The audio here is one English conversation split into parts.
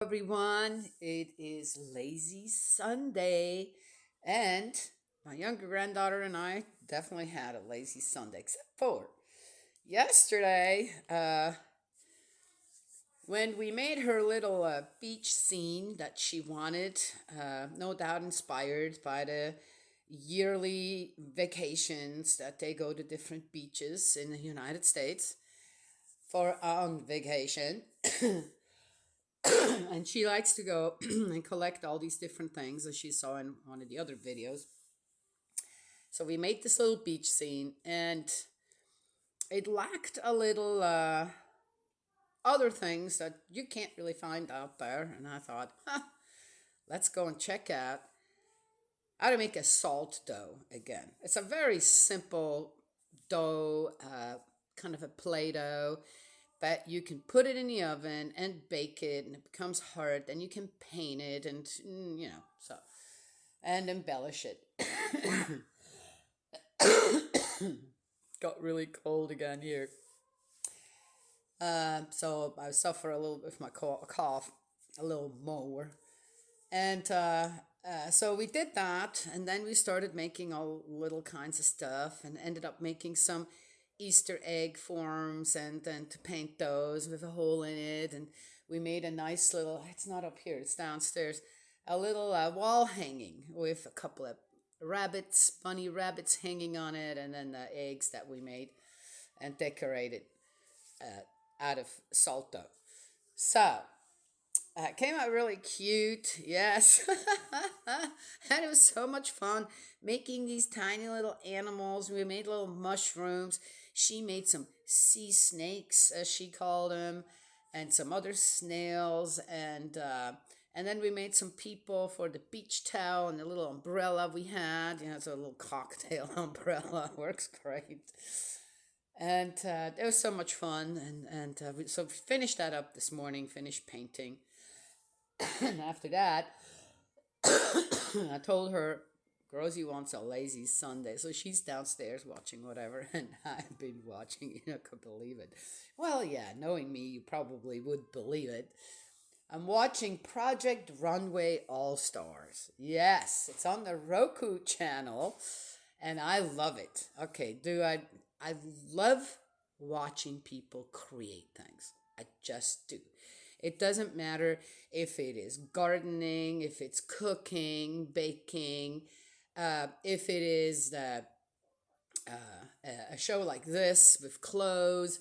Everyone. It is Lazy Sunday, and my younger granddaughter and I definitely had a lazy Sunday, except for yesterday when we made her little beach scene that she wanted, no doubt inspired by the yearly vacations that they go to different beaches in the United States for on vacation. And she likes to go and collect all these different things as she saw in one of the other videos. So we made this little beach scene, and it lacked a little other things that you can't really find out there. And I thought, let's go and check out how to make a salt dough again. It's a very simple dough, kind of a play dough, but you can put it in the oven and bake it, and it becomes hard. Then you can paint it, and so and embellish it. Got really cold again here. So I suffer a little bit with my cough, a little more. And so we did that, and then we started making all little kinds of stuff, and ended up making some Easter egg forms, and then to paint those with a hole in it. And we made a nice little, it's not up here, it's downstairs, a little wall hanging with a couple of rabbits, bunny rabbits hanging on it, and then the eggs that we made and decorated out of salt dough. So it came out really cute, yes. And it was so much fun making these tiny little animals. We made little mushrooms. She made some sea snakes, as she called them, and some other snails. And then we made some people for the beach towel and the little umbrella we had. It's a little cocktail umbrella. Works great. And it was so much fun. So we finished that up this morning, finished painting. And after that, I told her, Rosie wants a lazy Sunday. So she's downstairs watching whatever, and I've been watching. I could believe it. Well, yeah, knowing me, you probably would believe it. I'm watching Project Runway All Stars. Yes, it's on the Roku channel, and I love it. Okay, I love watching people create things. I just do. It doesn't matter if it is gardening, if it's cooking, baking, if it is a show like this with clothes,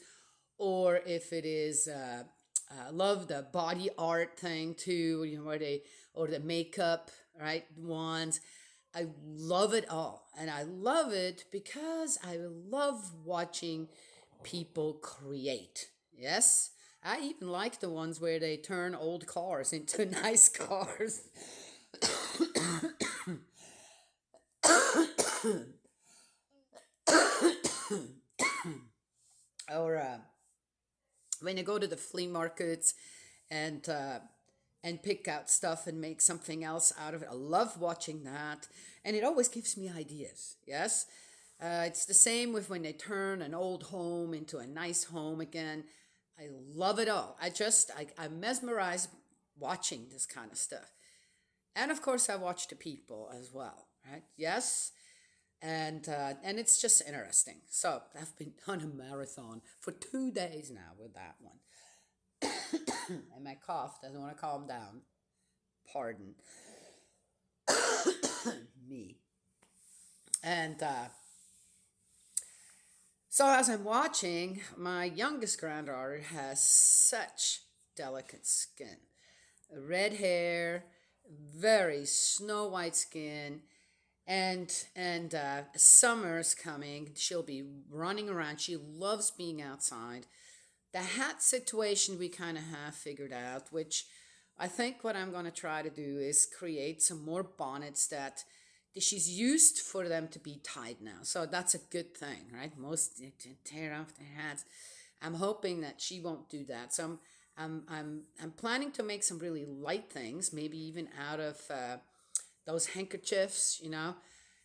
or if it is love the body art thing too, where they or the makeup, right, ones. I love it all, and I love it because I love watching people create. Yes, I even like the ones where they turn old cars into nice cars. Or when you go to the flea markets and pick out stuff and make something else out of it. I love watching that, and it always gives me ideas. Yes, it's the same with when they turn an old home into a nice home again. I love it all. I'm mesmerized watching this kind of stuff, and of course I watch the people as well. Right? Yes, and it's just interesting. So I've been on a marathon for 2 days now with that one. And my cough doesn't want to calm down. Pardon me. And so as I'm watching, my youngest granddaughter has such delicate skin. Red hair, very snow white skin, and summer's coming. She'll be running around. She loves being outside. The hat situation we kind of have figured out, which I think what I'm going to try to do is create some more bonnets that she's used for them to be tied now. So that's a good thing, right? Most tear off their hats. I'm hoping that she won't do that. So I'm planning to make some really light things, maybe even out of those handkerchiefs,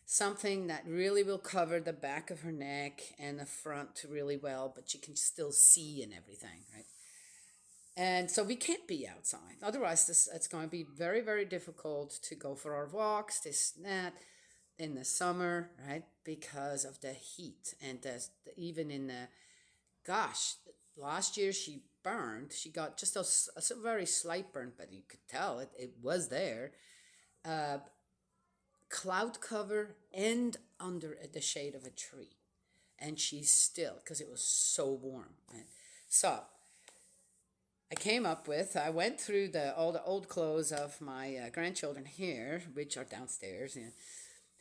something that really will cover the back of her neck and the front really well, but you can still see and everything, right? And so we can't be outside. Otherwise, it's going to be very, very difficult to go for our walks, this and that, in the summer, right? Because of the heat. And even in the, gosh, last year she burned. She got just a very slight burn, but you could tell it was there. Uh, Cloud cover and under the shade of a tree. And she's still, because it was so warm. Right? So I went through all the old clothes of my grandchildren here, which are downstairs.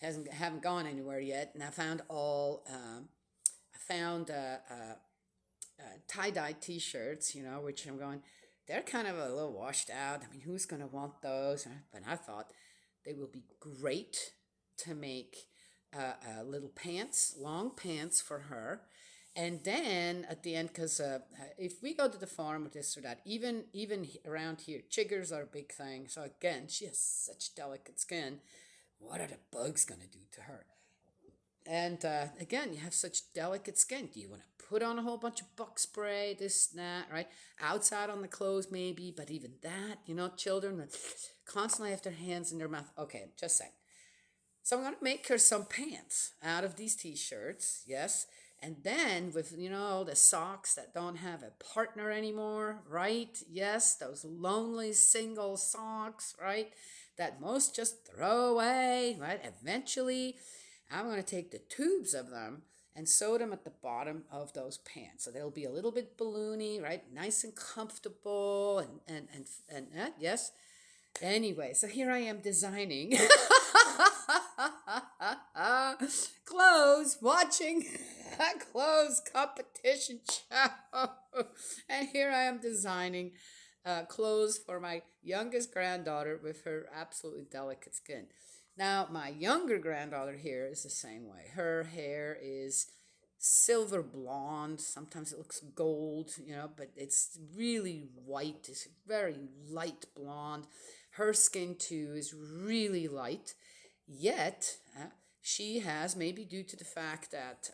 Haven't gone anywhere yet, and I found tie dye T-shirts, which I'm going. They're kind of a little washed out. I mean, who's gonna want those? But I thought they will be great to make little pants, long pants for her. And then at the end, because if we go to the farm or this or that, even around here, chiggers are a big thing. So again, she has such delicate skin. What are the bugs gonna do to her? And again, you have such delicate skin. Do you want to put on a whole bunch of bug spray, this, that, right? Outside on the clothes, maybe, but even that, children that constantly have their hands in their mouth. Okay, just saying. So I'm going to make her some pants out of these T-shirts, yes. And then with, the socks that don't have a partner anymore, right? Yes, those lonely single socks, right? That most just throw away, right? Eventually, I'm going to take the tubes of them and sew them at the bottom of those pants. So they'll be a little bit balloony, right? Nice and comfortable and yes. Anyway, so here I am designing clothes, watching a clothes competition show. And here I am designing clothes for my youngest granddaughter with her absolutely delicate skin. Now, my younger granddaughter here is the same way. Her hair is silver blonde. Sometimes it looks gold, but it's really white. It's very light blonde. Her skin, too, is really light. Yet, she has, maybe due to the fact that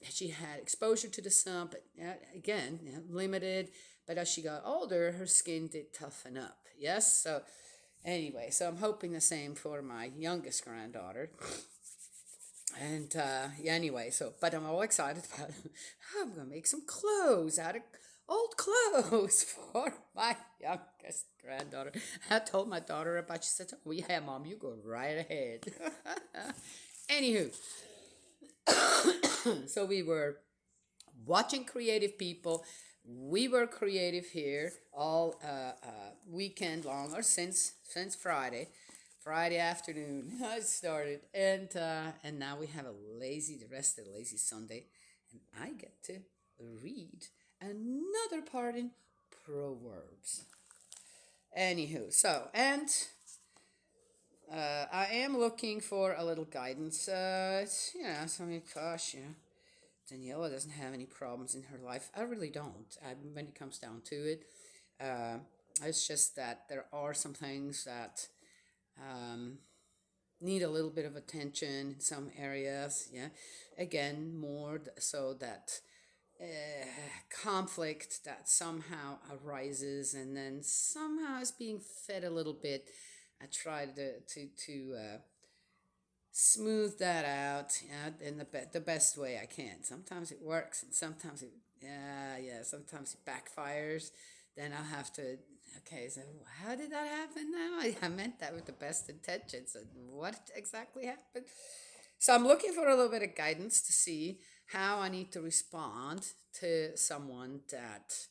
she had exposure to the sun, but again, limited. But as she got older, her skin did toughen up. Yes, so anyway, so I'm hoping the same for my youngest granddaughter. And anyway, but I'm all excited about it. I'm going to make some clothes out of old clothes for my youngest granddaughter. I told my daughter about it. She said, oh, yeah, Mom, you go right ahead. Anywho, so we were watching creative people. We were creative here all weekend long, or since Friday afternoon I started, and now we have the rest of the lazy Sunday, and I get to read another part in Proverbs. Anywho, so and I am looking for a little guidance. So I mean, gosh, Daniela doesn't have any problems in her life. I really don't. When it comes down to it, it's just that there are some things that need a little bit of attention in some areas. Yeah, again, more so that conflict that somehow arises and then somehow is being fed a little bit. I try to smooth that out, in the best way I can. Sometimes it works, and sometimes sometimes it backfires. Then I'll have to, okay, so how did that happen now? I meant that with the best intentions. And what exactly happened? So I'm looking for a little bit of guidance to see how I need to respond to someone that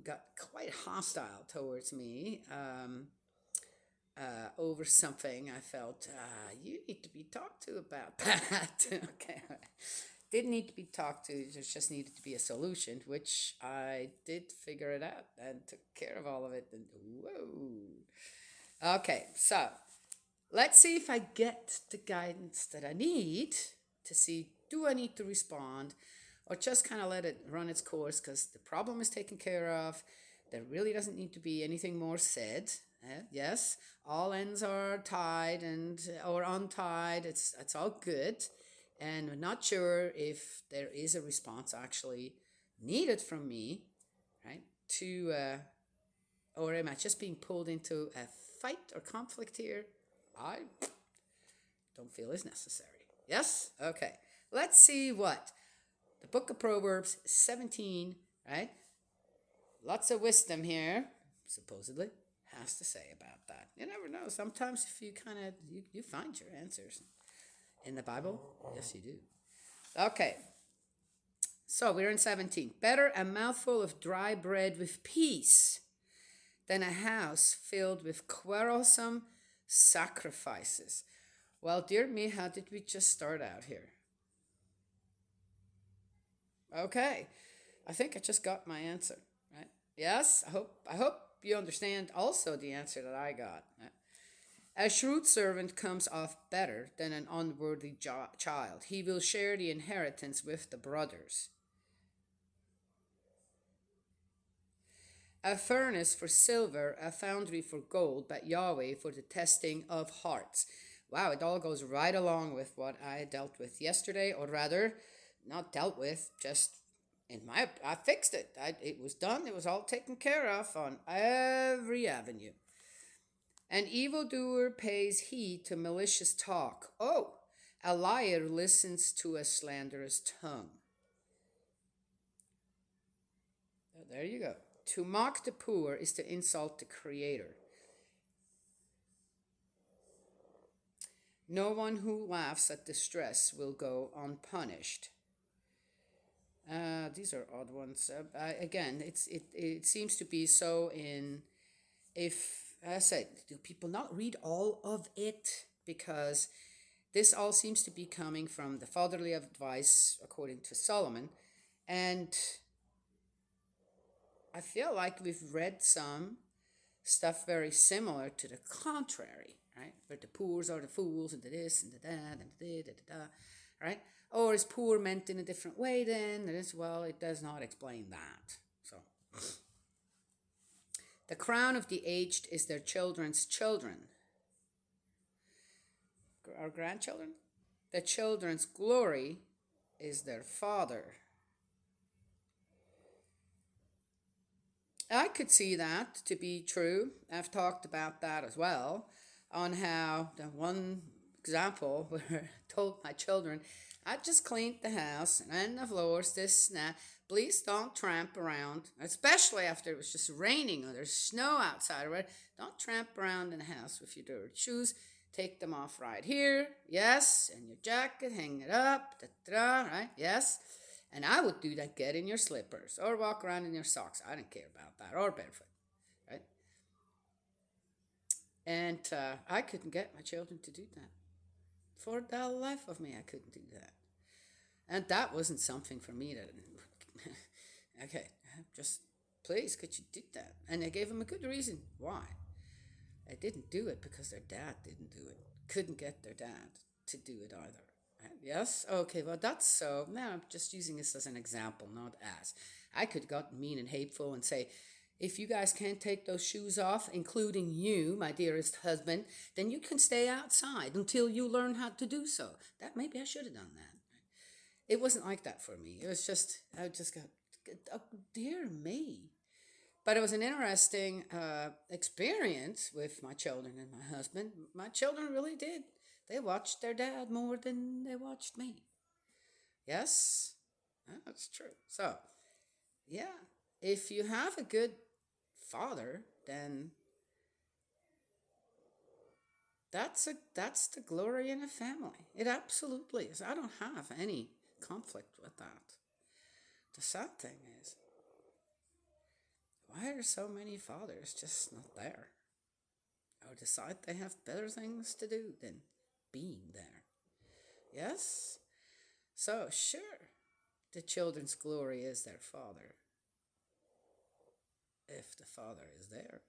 got quite hostile towards me. Over something I felt you need to be talked to about that. Okay, didn't need to be talked to. There just needed to be a solution, which I did figure it out and took care of all of it. And whoa, okay. So let's see if I get the guidance that I need to see, do I need to respond or just kind of let it run its course because the problem is taken care of. There really doesn't need to be anything more said. Yes, all ends are tied or untied. It's all good, and I'm not sure if there is a response actually needed from me. to, or am I just being pulled into a fight or conflict here? I don't feel is necessary. Yes? Okay. Let's see what the book of Proverbs 17, right? Lots of wisdom here, supposedly, has to say about that. You never know. Sometimes if you kind of, you find your answers in the Bible. Yes, you do. Okay. So we're in 17. Better a mouthful of dry bread with peace than a house filled with quarrelsome sacrifices. Well, dear me, how did we just start out here? Okay, I think I just got my answer, right? Yes, I hope you understand also the answer that I got. Right? A shrewd servant comes off better than an unworthy child. He will share the inheritance with the brothers. A furnace for silver, a foundry for gold, but Yahweh for the testing of hearts. Wow, it all goes right along with what I dealt with yesterday, or rather, not dealt with, just I fixed it. It was done. It was all taken care of on every avenue. An evildoer pays heed to malicious talk. Oh, a liar listens to a slanderous tongue. There you go. To mock the poor is to insult the Creator. No one who laughs at distress will go unpunished. These are odd ones. Again, it seems to be so in, if I said, do people not read all of it? Because this all seems to be coming from the fatherly advice according to Solomon, and I feel like we've read some stuff very similar to the contrary, right? Where the poors are the fools, and the this, and the that, and the da, da, da, right? Or is poor meant in a different way then? Well, it does not explain that. So, the crown of the aged is their children's children. Our grandchildren? The children's glory is their father. I could see that to be true. I've talked about that as well, on how the one example where I told my children, I just cleaned the house and the floors, this and that. Please don't tramp around, especially after it was just raining or there's snow outside. Right? Don't tramp around in the house with your dirty shoes. Take them off right here. Yes. And your jacket, hang it up. Da-da, right? Yes. And I would do that, get in your slippers or walk around in your socks. I didn't care about that, or barefoot, right? And I couldn't get my children to do that. For the life of me, I couldn't do that. And that wasn't something for me to, okay, just please, could you do that? And I gave them a good reason why. I didn't do it because their dad didn't do it. Couldn't get their dad to do it either. Yes? Okay, well, that's so. Now I'm just using this as an example, not as. I could have gotten mean and hateful and say, if you guys can't take those shoes off, including you, my dearest husband, then you can stay outside until you learn how to do so. That maybe I should have done that. It wasn't like that for me. It was just, I just got, oh, dear me. But it was an interesting experience with my children and my husband. My children really did. They watched their dad more than they watched me. Yes, that's true. So, yeah, if you have a good father, then that's the glory in a family. It absolutely is. I don't have any conflict with that. The sad thing is, why are so many fathers just not there? Or decide they have better things to do than being there? Yes? So, sure, the children's glory is their father, if the father is there.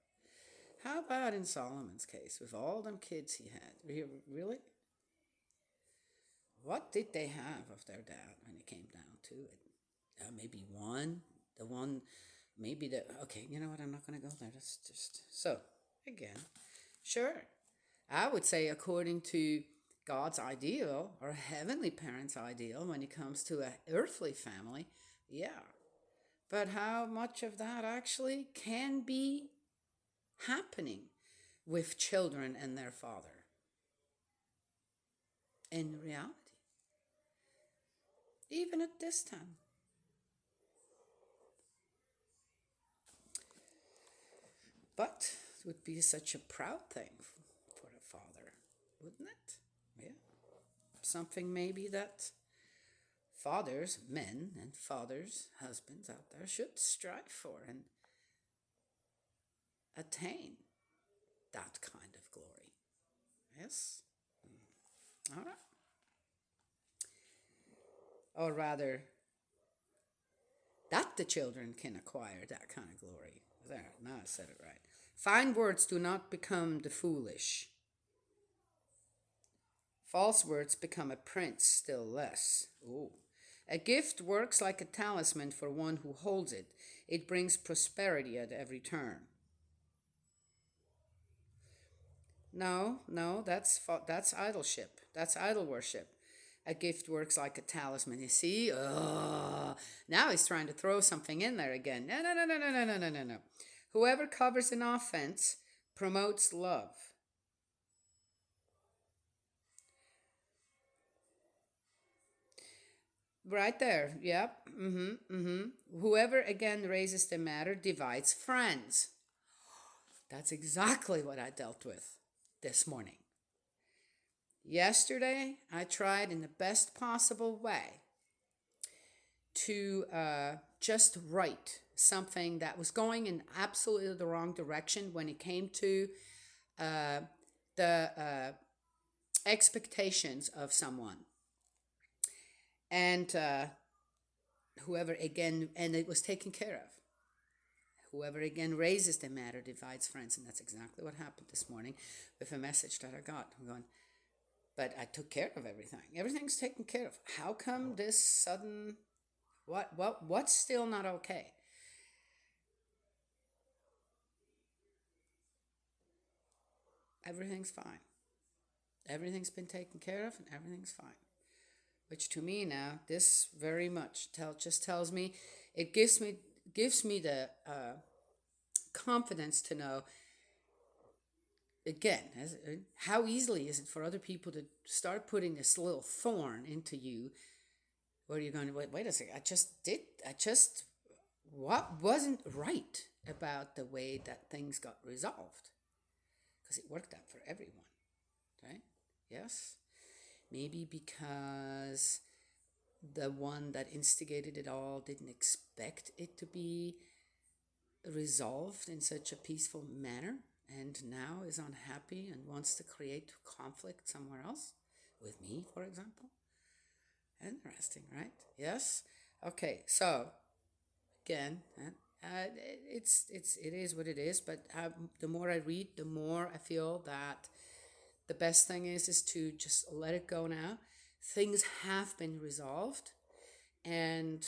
How about in Solomon's case, with all them kids he had? Really? What did they have of their dad when it came down to it? Maybe one, the one, maybe the, okay, you know what, I'm not going to go there. That's just, so, again, sure. I would say according to God's ideal or heavenly parents' ideal when it comes to an earthly family, yeah. but how much of that actually can be happening with children and their father in reality, even at this time. But it would be such a proud thing for a father, wouldn't it? Yeah. Something maybe that fathers, men, and fathers, husbands out there should strive for and attain that kind of glory. Yes? All right. Or rather, that the children can acquire that kind of glory. There, now I said it right. Fine words do not become the foolish. False words become a prince still less. Ooh. A gift works like a talisman for one who holds it. It brings prosperity at every turn. No, no, that's idolship. That's idol worship. A gift works like a talisman. You see? Now he's trying to throw something in there again. No, no, no, no, no, no, no, no, no, no. Whoever covers an offense promotes love. Right there. Yep. Whoever again raises the matter divides friends. That's exactly what I dealt with this morning. Yesterday, I tried in the best possible way to just write something that was going in absolutely the wrong direction when it came to uh, the expectations of someone. And whoever again, and it was taken care of. Whoever again raises the matter divides friends, and that's exactly what happened this morning with a message that I got. I'm going, but I took care of everything. Everything's taken care of. How come this sudden? What's still not okay? Everything's fine. Everything's been taken care of, and everything's fine. Which to me now, this very much just tells me, it gives me the confidence to know again how easily is it for other people to start putting this little thorn into you, where you're going, wait a second, I just what wasn't right about the way that things got resolved, because it worked out for everyone, right? Yes. Maybe because the one that instigated it all didn't expect it to be resolved in such a peaceful manner, and now is unhappy and wants to create conflict somewhere else, with me, for example. Interesting, right? Yes. Okay. So again, it is what it is. But the more I read, the more I feel that the best thing is to just let it go now. Things have been resolved, and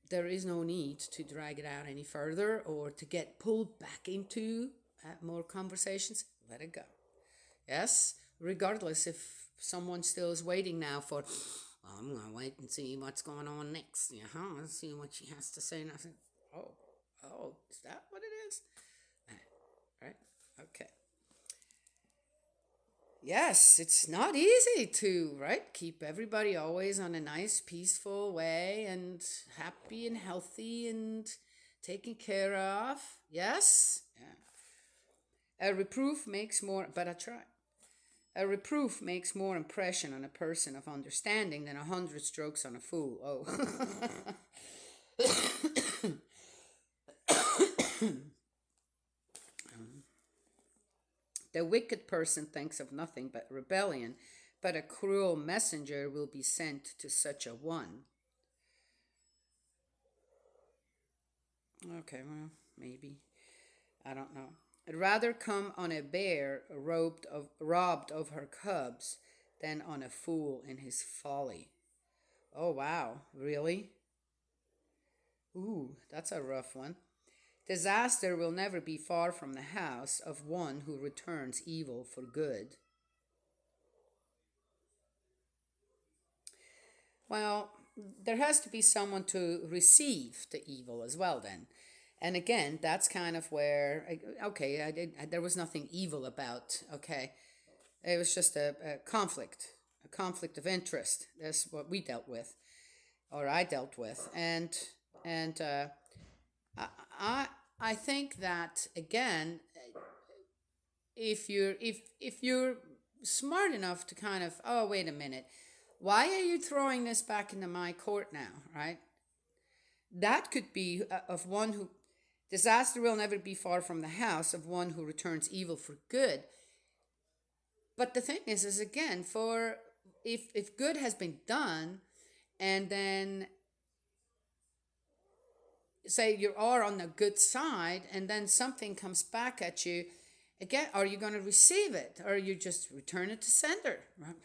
there is no need to drag it out any further or to get pulled back into more conversations. Let it go. Yes, regardless if someone still is waiting now for, well, I'm going to wait and see what's going on next. Let's see what she has to say. And I said, oh, is that what it is? Right? Okay. Yes, it's not easy to, right, keep everybody always on a nice, peaceful way and happy and healthy and taken care of. Yes? Yeah. A reproof makes more, but I try. A reproof makes more impression on a person of understanding than 100 strokes on a fool. Oh. The wicked person thinks of nothing but rebellion, but a cruel messenger will be sent to such a one. Okay, well, maybe. I don't know. I'd rather come on a bear robbed of her cubs than on a fool in his folly. Oh, wow. Really? Ooh, that's a rough one. Disaster will never be far from the house of one who returns evil for good. Well, there has to be someone to receive the evil as well then. And again, that's kind of where, okay, there was nothing evil about, okay. It was just a conflict of interest. That's what we dealt with, or I dealt with. And I, I, I think that, again, if you're smart enough to kind of, oh, wait a minute, why are you throwing this back into my court now, right? That could be of one who, disaster will never be far from the house of one who returns evil for good. But the thing is again, for if good has been done, and then say you are on the good side, and then something comes back at you, again, are you going to receive it, or you just return it to sender, right?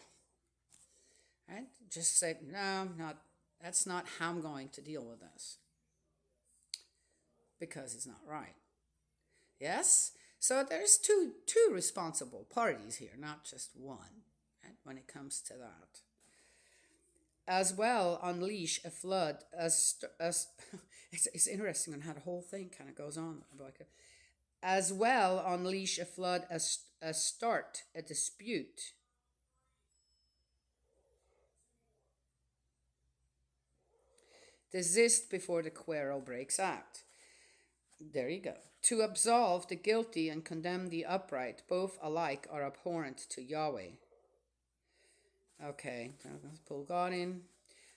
Right? Just say, no, not. That's not how I'm going to deal with this, because it's not right. Yes. So there's two responsible parties here, not just one, right, when it comes to that. As well, unleash a flood as it's interesting on how the whole thing kind of goes on. Like, as well, unleash a flood as start a dispute. Desist before the quarrel breaks out. There you go. To absolve the guilty and condemn the upright, both alike are abhorrent to Yahweh. Okay, let's pull God in.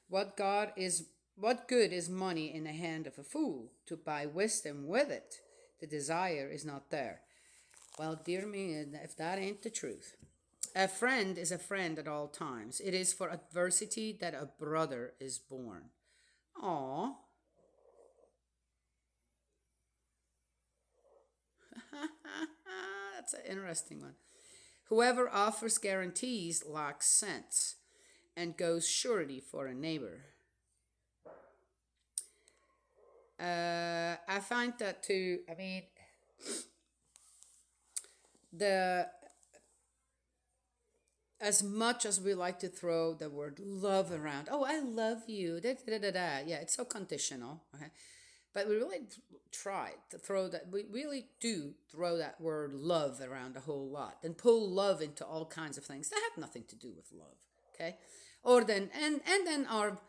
What good is money in the hand of a fool? To buy wisdom with it, the desire is not there. Well, dear me, if that ain't the truth. A friend is a friend at all times. It is for adversity that a brother is born. Aw. That's an interesting one. Whoever offers guarantees lacks sense and goes surety for a neighbor. I find that too. I mean, the as much as we like to throw the word love around, oh, I love you, da, da, da, da. Yeah, it's so conditional. Okay, but we really try to throw that. We really do throw that word love around a whole lot and pull love into all kinds of things that have nothing to do with love. Okay, or then and then are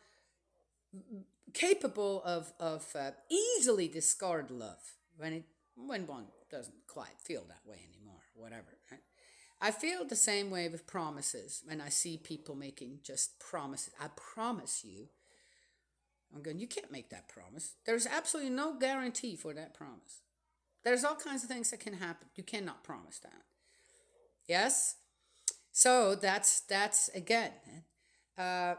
capable of easily discard love when one doesn't quite feel that way anymore, whatever. Right? I feel the same way with promises when I see people making just promises. I promise you. I'm going, you can't make that promise. There's absolutely no guarantee for that promise. There's all kinds of things that can happen. You cannot promise that. Yes? So that's again, uh,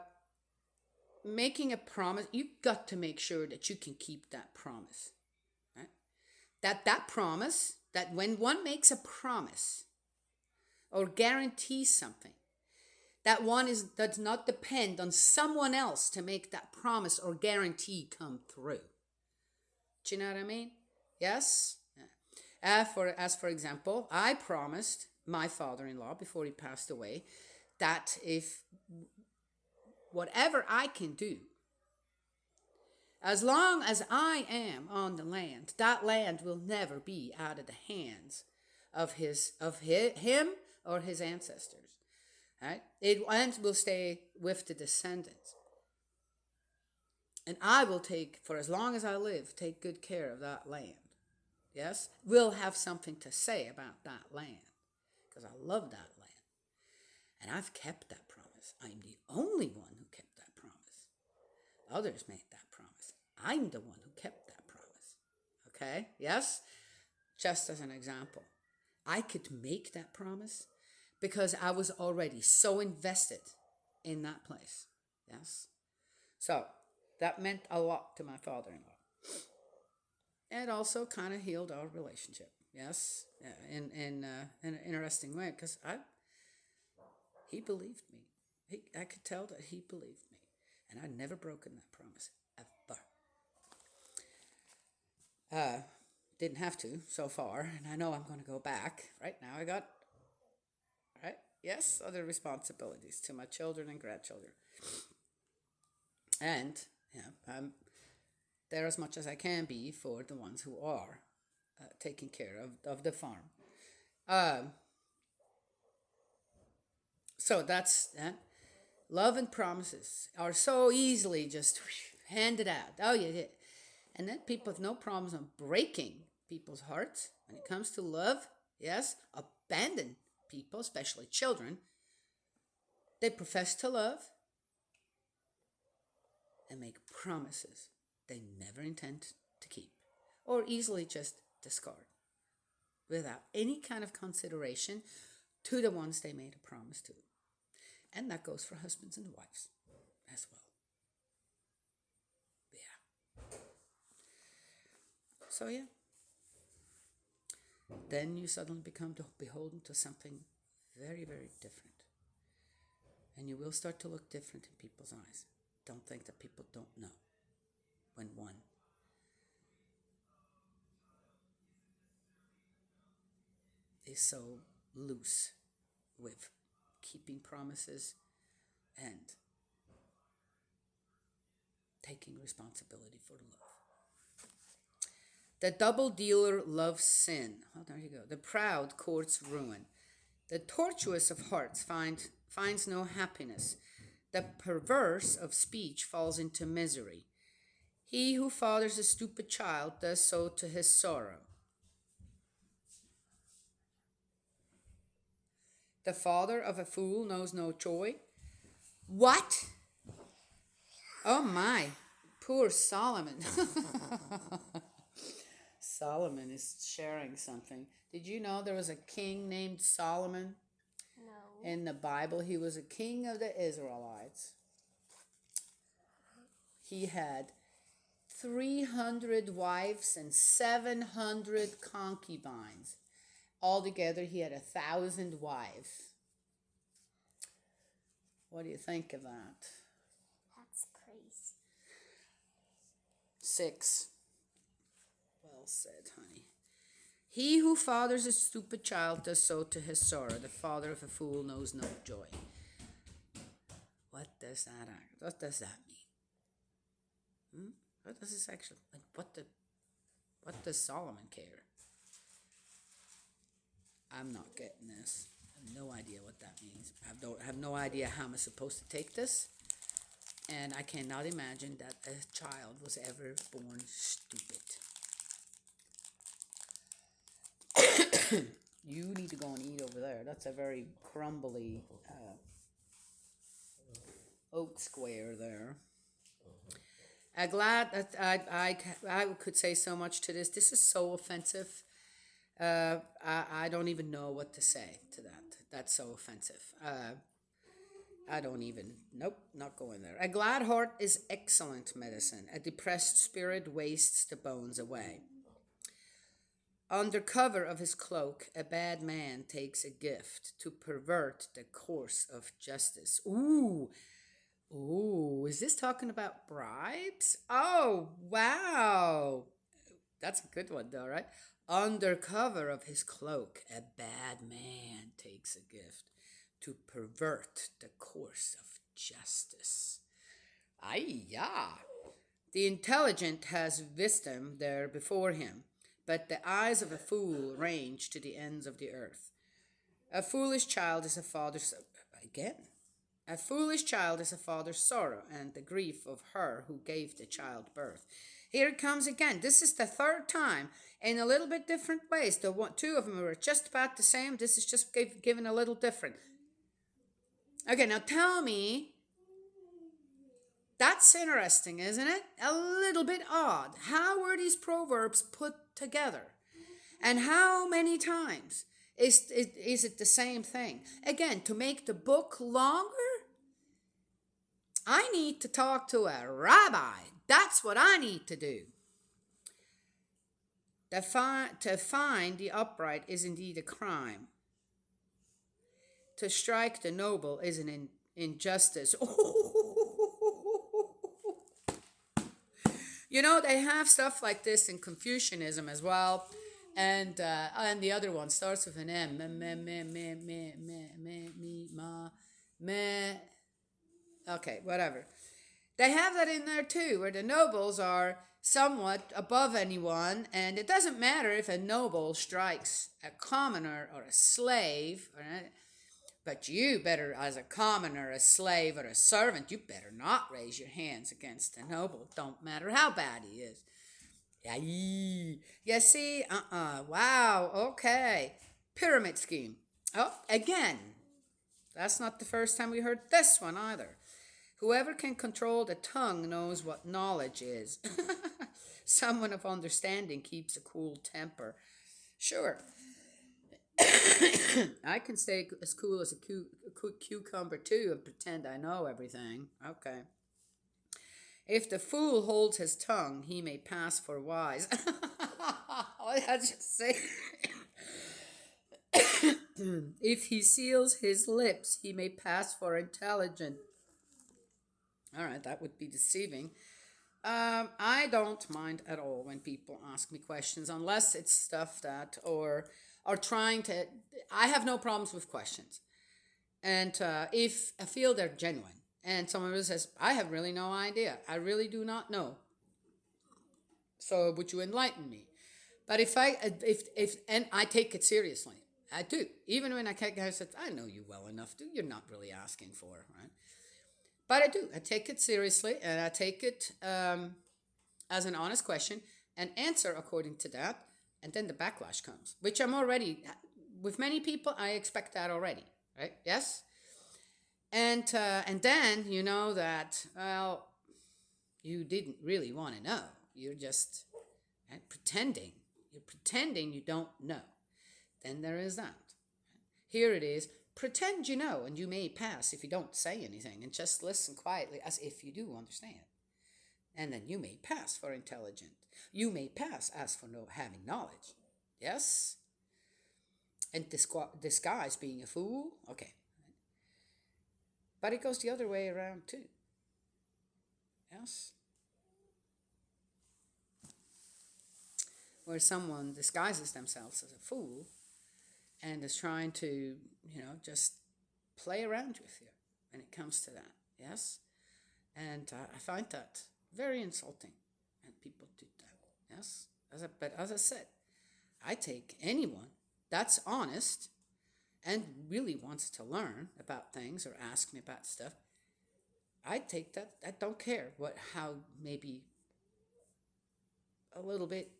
making a promise. You've got to make sure that you can keep that promise. Right? That promise, that when one makes a promise or guarantees something, that one does not depend on someone else to make that promise or guarantee come through. Do you know what I mean? Yes? As for example, I promised my father-in-law before he passed away that if whatever I can do, as long as I am on the land, that land will never be out of the hands of him or his ancestors. Right? It will stay with the descendants. And I will take, for as long as I live, take good care of that land. Yes? We'll have something to say about that land. Because I love that land. And I've kept that promise. I'm the only one who kept that promise. Others made that promise. I'm the one who kept that promise. Okay? Yes? Just as an example. I could make that promise because I was already so invested in that place. Yes? So, that meant a lot to my father-in-law. It also kind of healed our relationship. Yes? In an interesting way, because he believed me. I could tell that he believed me. And I'd never broken that promise, ever. Didn't have to so far, and I know I'm going to go back. Right now I got, right? Yes, other responsibilities to my children and grandchildren. And I'm there as much as I can be for the ones who are taking care of the farm. Um, so that's that. Love and promises are so easily just handed out. Oh, yeah, yeah. And then people have no problems on breaking people's hearts when it comes to love. Yes, abandon people, especially children. They profess to love and make promises they never intend to keep or easily just discard without any kind of consideration to the ones they made a promise to. And that goes for husbands and wives as well. Yeah. So, yeah. Then you suddenly become beholden to something very, very different. And you will start to look different in people's eyes. Don't think that people don't know when one is so loose with keeping promises and taking responsibility for love. The double dealer loves sin. Oh, there you go. The proud courts ruin. The tortuous of hearts finds no happiness. The perverse of speech falls into misery. He who fathers a stupid child does so to his sorrow. The father of a fool knows no joy. What? Oh my, poor Solomon. Solomon is sharing something. Did you know there was a king named Solomon? No. In the Bible, he was a king of the Israelites. He had 300 wives and 700 concubines. Altogether, he had 1,000 wives. What do you think of that? That's crazy. 6. Well said, honey. He who fathers a stupid child does so to his sorrow. The father of a fool knows no joy. What does that mean? What does this actually like? What does Solomon care? I'm not getting this. I have no idea what that means. I have no idea how I'm supposed to take this. And I cannot imagine that a child was ever born stupid. You need to go and eat over there. That's a very crumbly oat square there. I'm glad that I could say so much to this. This is so offensive. I don't even know what to say to that. That's so offensive. I don't even, nope, not going there. A glad heart is excellent medicine. A depressed spirit wastes the bones away. Under cover of his cloak, a bad man takes a gift to pervert the course of justice. Ooh, is this talking about bribes? Oh, wow. That's a good one, though, right? Under cover of his cloak, a bad man takes a gift to pervert the course of justice. Ay, yeah. The intelligent has wisdom there before him, but the eyes of a fool range to the ends of the earth. A foolish child is a father's again. A foolish child is a father's sorrow, and the grief of her who gave the child birth. Here it comes again. This is the third time in a little bit different ways. Two of them were just about the same. This is just given a little different. Okay, now tell me. That's interesting, isn't it? A little bit odd. How were these proverbs put together? And how many times is it the same thing? Again, to make the book longer, I need to talk to a rabbi. That's what I need to do. To find the upright is indeed a crime. To strike the noble is an injustice. You know, they have stuff like this in Confucianism as well. And the other one starts with an M. Okay, whatever. They have that in there too, where the nobles are somewhat above anyone, and it doesn't matter if a noble strikes a commoner or a slave, but you better, as a commoner, a slave, or a servant, you better not raise your hands against a noble. Don't matter how bad he is. Yeah, you see, wow, okay. Pyramid scheme. Oh, again, that's not the first time we heard this one either. Whoever can control the tongue knows what knowledge is. Someone of understanding keeps a cool temper. Sure, I can stay as cool as a cucumber too and pretend I know everything. Okay. If the fool holds his tongue, he may pass for wise. I just say. If he seals his lips, he may pass for intelligent. All right, that would be deceiving. I don't mind at all when people ask me questions, unless it's stuff that or are trying to. I have no problems with questions, and if I feel they're genuine, and someone says, "I have really no idea. I really do not know. So would you enlighten me?" But if and I take it seriously, I do. Even when I said, "I know you well enough. Do you're not really asking for right." But I do. I take it seriously, and I take it as an honest question and answer according to that. And then the backlash comes, which I'm already, with many people, I expect that already, right? Yes? And then you know that, well, you didn't really want to know. You're just right, pretending. You're pretending you don't know. Then there is that. Here it is. Pretend you know, and you may pass if you don't say anything, and just listen quietly as if you do understand. And then you may pass for intelligent. You may pass as for no having knowledge. Yes? And disguise being a fool? Okay. But it goes the other way around too. Yes? Where someone disguises themselves as a fool and is trying to, just play around with you when it comes to that. Yes? And I find that very insulting when people do that. Yes? But as I said, I take anyone that's honest and really wants to learn about things or ask me about stuff. I take that. I don't care how maybe a little bit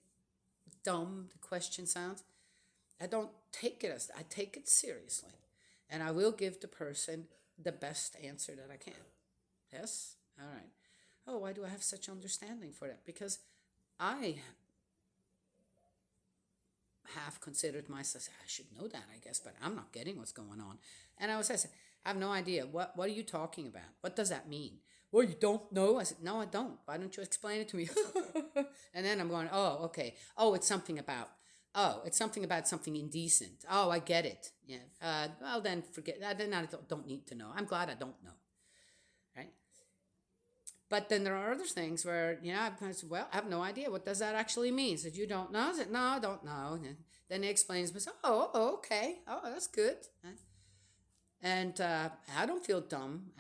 dumb the question sounds. I don't take it I take it seriously. And I will give the person the best answer that I can. Yes? All right. Oh, why do I have such understanding for that? Because I have considered myself, I should know that, I guess, but I'm not getting what's going on. And I said, I have no idea. What are you talking about? What does that mean? Well, you don't know? I said, no, I don't. Why don't you explain it to me? And then I'm going, oh, okay. Oh, it's something about something indecent. Oh, I get it. Yeah. Well, then forget. Then I don't need to know. I'm glad I don't know. Right? But then there are other things where, I said, well, I have no idea. What does that actually mean? So you don't know? I said, no, I don't know. And then he explains to me, oh, okay. Oh, that's good. And I don't feel dumb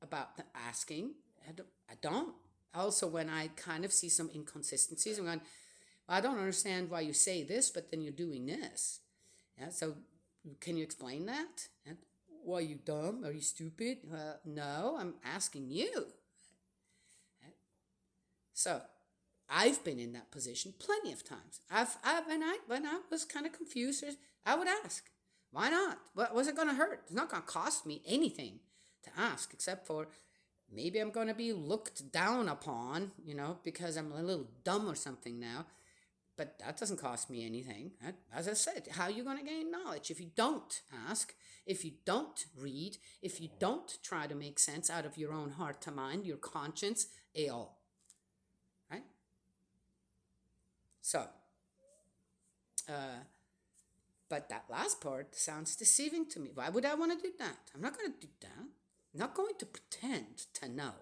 about asking. I don't. Also, when I kind of see some inconsistencies, I'm going, well, I don't understand why you say this, but then you're doing this. Yeah, so can you explain that? And, well, are you dumb? Are you stupid? No, I'm asking you. So I've been in that position plenty of times. When I was kind of confused, I would ask, why not? What was it going to hurt? It's not going to cost me anything to ask, except for maybe I'm going to be looked down upon, because I'm a little dumb or something now. But that doesn't cost me anything. As I said, how are you going to gain knowledge if you don't ask, if you don't read, if you don't try to make sense out of your own heart to mind, your conscience, all? Right? So, but that last part sounds deceiving to me. Why would I want to do that? I'm not going to do that. I'm not going to pretend to know.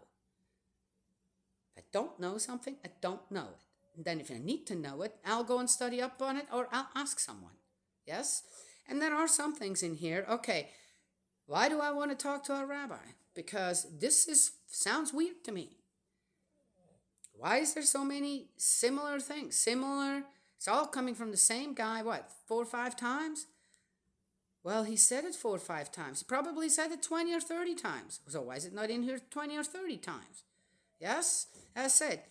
If I don't know something, I don't know it. And then if I need to know it, I'll go and study up on it, or I'll ask someone. Yes? And there are some things in here. Okay, why do I want to talk to a rabbi? Because this sounds weird to me. Why is there so many similar things? Similar, it's all coming from the same guy, what, 4 or 5 times? Well, he said it 4 or 5 times. He probably said it 20 or 30 times. So why is it not in here 20 or 30 times? Yes? As I said,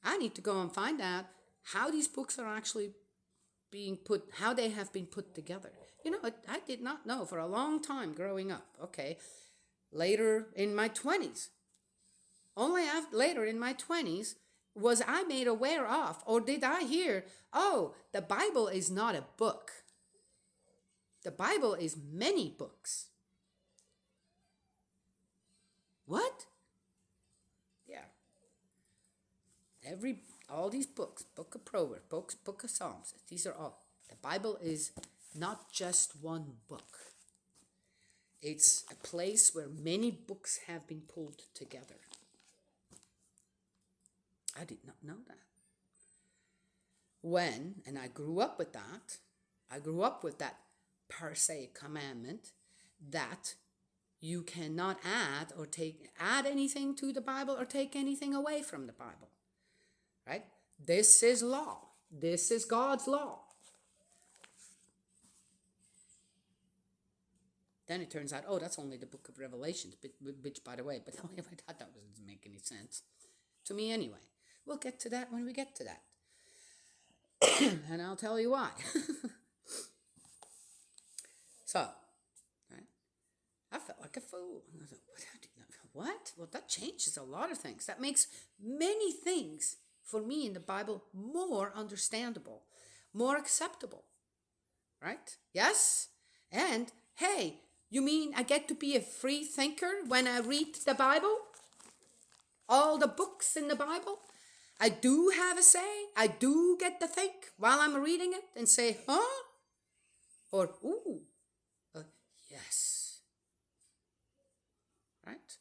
I need to go and find out how these books are actually being put, how they have been put together. I did not know for a long time growing up. Okay, later in my 20s, only after, later in my 20s, was I made aware of, or did I hear, oh, the Bible is not a book. The Bible is many books. What? Yeah. All these books, Book of Proverbs, Book of Psalms, these are all. The Bible is not just one book. It's a place where many books have been pulled together. I did not know that. And I grew up with that per se commandment that you cannot add anything to the Bible or take anything away from the Bible. Right? This is law. This is God's law. Then it turns out, that's only the book of Revelation, which, by the way, but I thought that doesn't make any sense. To me anyway. We'll get to that when we get to that. And I'll tell you why. So, right, I felt like a fool. I thought, what? Well, that changes a lot of things. That makes many things for me in the Bible more understandable, more acceptable. Right? Yes? And, hey, you mean I get to be a free thinker when I read the Bible? All the books in the Bible? I do have a say. I do get to think while I'm reading it and say, huh? Or, ooh, yes. Right?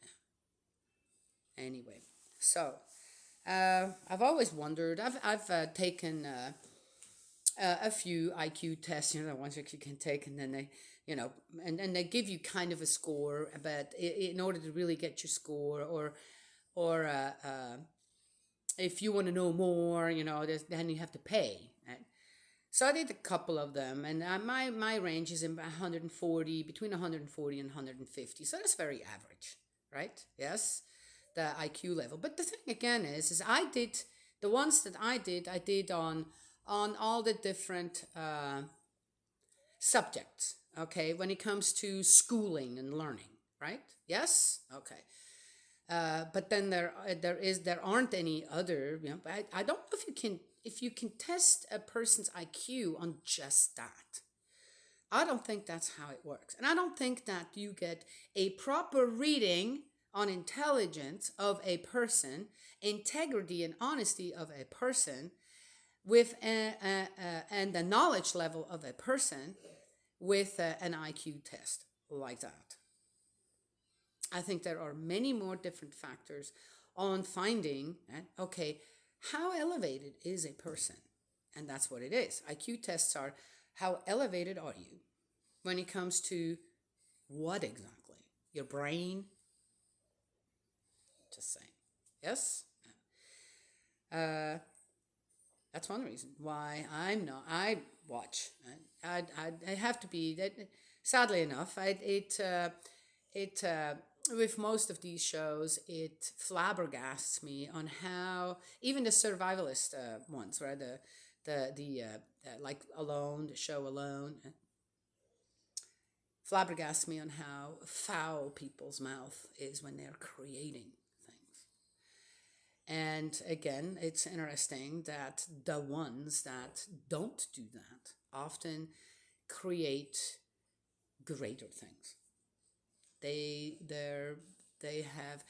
Yeah. Anyway, so I've always wondered. I've taken a few IQ tests, the ones that you can take, and then they, and they give you kind of a score, but in order to really get your score, or if you want to know more, then you have to pay. Right? So I did a couple of them, and my range is in 140, between 140 and 150. So that's very average, right? Yes, the IQ level. But the thing again is I did the ones that I did on all the different subjects. Okay, when it comes to schooling and learning, right? Yes, okay. But then there aren't any other. I don't know if you can test a person's IQ on just that. I don't think that's how it works, and I don't think that you get a proper reading on intelligence of a person, integrity and honesty of a person, with and the knowledge level of a person with an IQ test like that. I think there are many more different factors on finding, okay, how elevated is a person? And that's what it is. IQ tests are, how elevated are you when it comes to what exactly? Your brain? Just saying. Yes? That's one reason why I watch. I have to be, sadly enough, with most of these shows, it flabbergasts me on how even the survivalist ones, right? The like Alone, the show Alone, flabbergasts me on how foul people's mouth is when they're creating things. And again, it's interesting that the ones that don't do that often create greater things. They have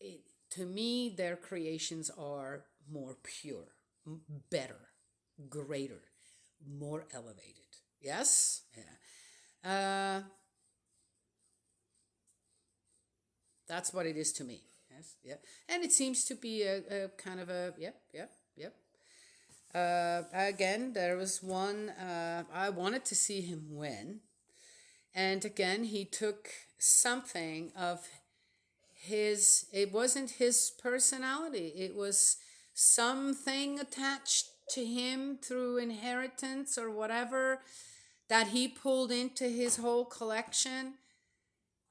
it, to me, their creations are more pure, better, greater, more elevated. Yes? Yeah. That's what it is to me. Yes? Yeah. And it seems to be a kind of a, yep. Again, there was one, I wanted to see him win. And again, he took something of his, it wasn't his personality. It was something attached to him through inheritance or whatever that he pulled into his whole collection.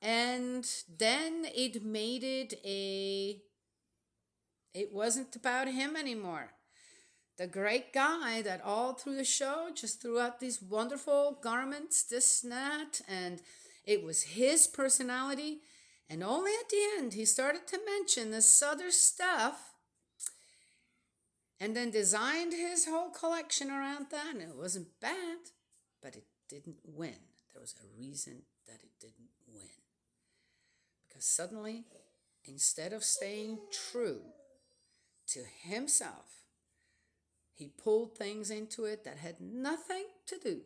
And then it made it it wasn't about him anymore. The great guy that all through the show just threw out these wonderful garments, this and that, and it was his personality. And only at the end, he started to mention this other stuff and then designed his whole collection around that. And it wasn't bad, but it didn't win. There was a reason that it didn't win. Because suddenly, instead of staying true to himself, he pulled things into it that had nothing to do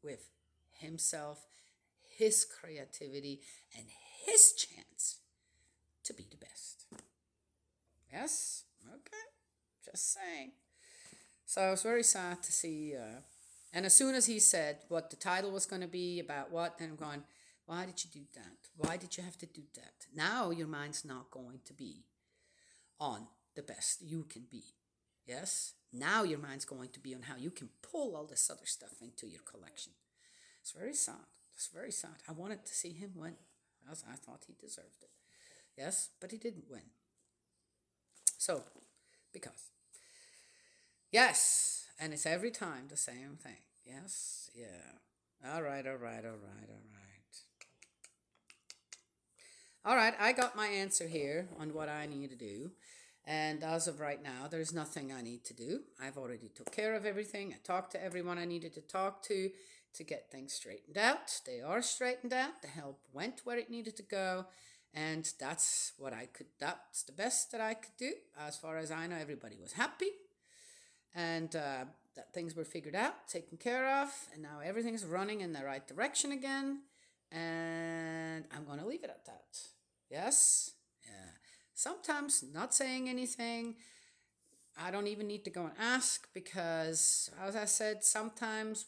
with himself, his creativity, and his chance to be the best. Yes? Okay. Just saying. So I was very sad to see, and as soon as he said what the title was going to be, about what, then I'm going, why did you do that? Why did you have to do that? Now your mind's not going to be on the best you can be. Yes? Now your mind's going to be on how you can pull all this other stuff into your collection. It's very sad. It's very sad. I wanted to see him win. I thought he deserved it. Yes? But he didn't win. So, because. Yes. And it's every time the same thing. Yes? Yeah. All right. All right, I got my answer here on what I need to do. And as of right now, there's nothing I need to do. I've already took care of everything. I talked to everyone I needed to talk to get things straightened out. They are straightened out. The help went where it needed to go. And that's the best that I could do. As far as I know, everybody was happy. And that things were figured out, taken care of. And now everything's running in the right direction again. And I'm going to leave it at that. Yes? Yeah. Sometimes not saying anything. I don't even need to go and ask because, as I said, sometimes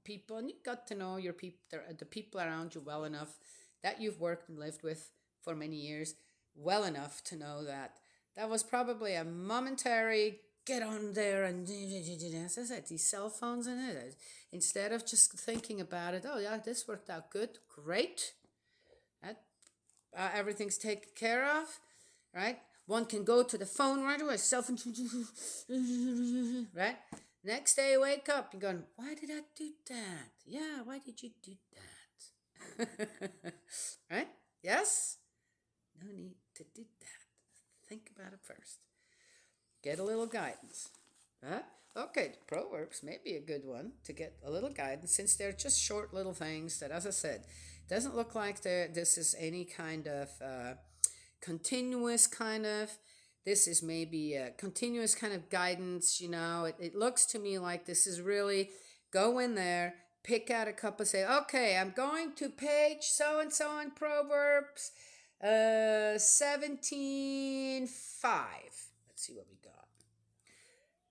people, and you got to know your people, the people around you well enough that you've worked and lived with for many years, well enough to know that that was probably a momentary get on there and, as I said, these cell phones and it. Instead of just thinking about it, oh yeah, this worked out good, great. Everything's taken care of, right? One can go to the phone right away, right? Next day, wake up, you're going, why did I do that? Yeah, why did you do that? Right? Yes? No need to do that. Think about it first. Get a little guidance. Huh? Okay, Proverbs may be a good one to get a little guidance since they're just short little things that, as I said, doesn't look like this is any kind of continuous kind of, this is maybe a continuous kind of guidance, it looks to me like this is really go in there, pick out a couple, say, okay, I'm going to page so-and-so in Proverbs 17:5. Let's see what we got.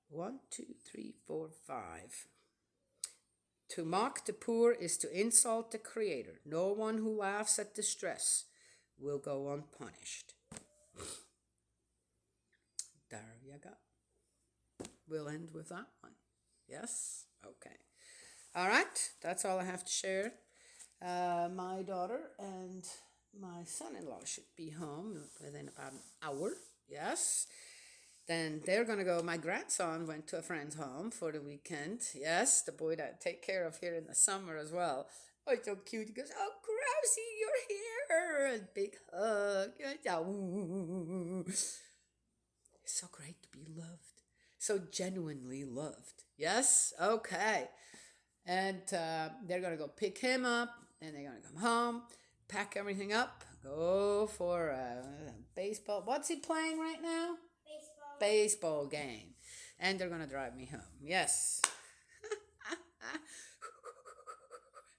1, 2, 3, 4, 5. To mock the poor is to insult the Creator. No one who laughs at distress will go unpunished. There you go. We'll end with that one. Yes? Okay. All right. That's all I have to share. My daughter and my son-in-law should be home within about an hour. Yes. Then they're going to go. My grandson went to a friend's home for the weekend. Yes, the boy that I take care of here in the summer as well. Oh, it's so cute. He goes, oh, Grousey, you're here. A big hug. It's so great to be loved. So genuinely loved. Yes? Okay. And they're going to go pick him up. And they're going to come home, pack everything up, go for baseball. What's he playing right now? Baseball game. And they're going to drive me home. Yes.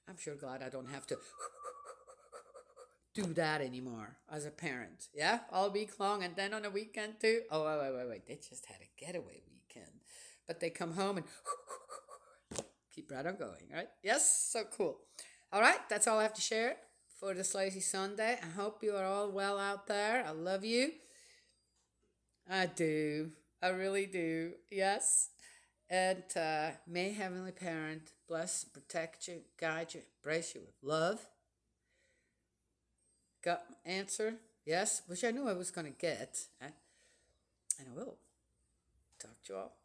I'm sure glad I don't have to do that anymore as a parent. Yeah, all week long and then on a weekend too. Oh, wait. They just had a getaway weekend. But they come home and keep right on going, right? Yes, so cool. All right, that's all I have to share for this lazy Sunday. I hope you are all well out there. I love you. I do. I really do. Yes. And may Heavenly Parent bless, protect you, guide you, embrace you with love. Got answer? Yes, which I knew I was going to get. And I will talk to you all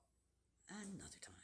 another time.